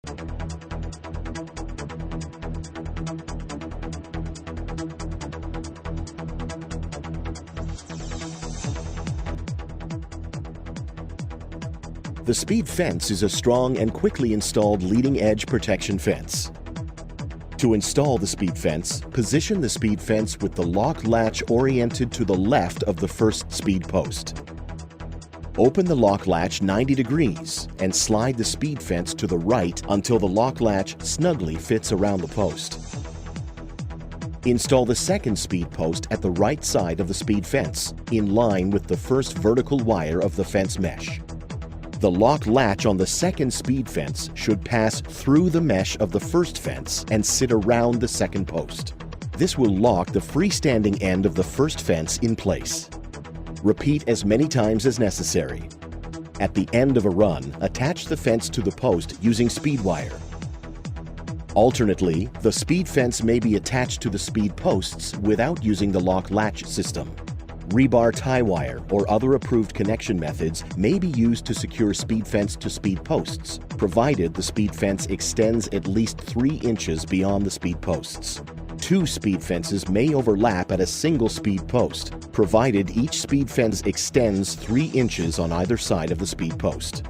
The speed fence is a strong and quickly installed leading-edge protection fence. To install the speed fence, position the speed fence with the lock latch oriented to the left of the first speed post. Open the lock latch 90 degrees and slide the speed fence to the right until the lock latch snugly fits around the post. Install the second speed post at the right side of the speed fence, in line with the first vertical wire of the fence mesh. The lock latch on the second speed fence should pass through the mesh of the first fence and sit around the second post. This will lock the freestanding end of the first fence in place. Repeat as many times as necessary. At the end of a run, attach the fence to the post using speed wire. Alternately, the speed fence may be attached to the speed posts without using the lock latch system. Rebar tie wire or other approved connection methods may be used to secure speed fence to speed posts, provided the speed fence extends at least 3 inches beyond the speed posts. 2 speed fences may overlap at a single speed post, provided each speed fence extends 3 inches on either side of the speed post.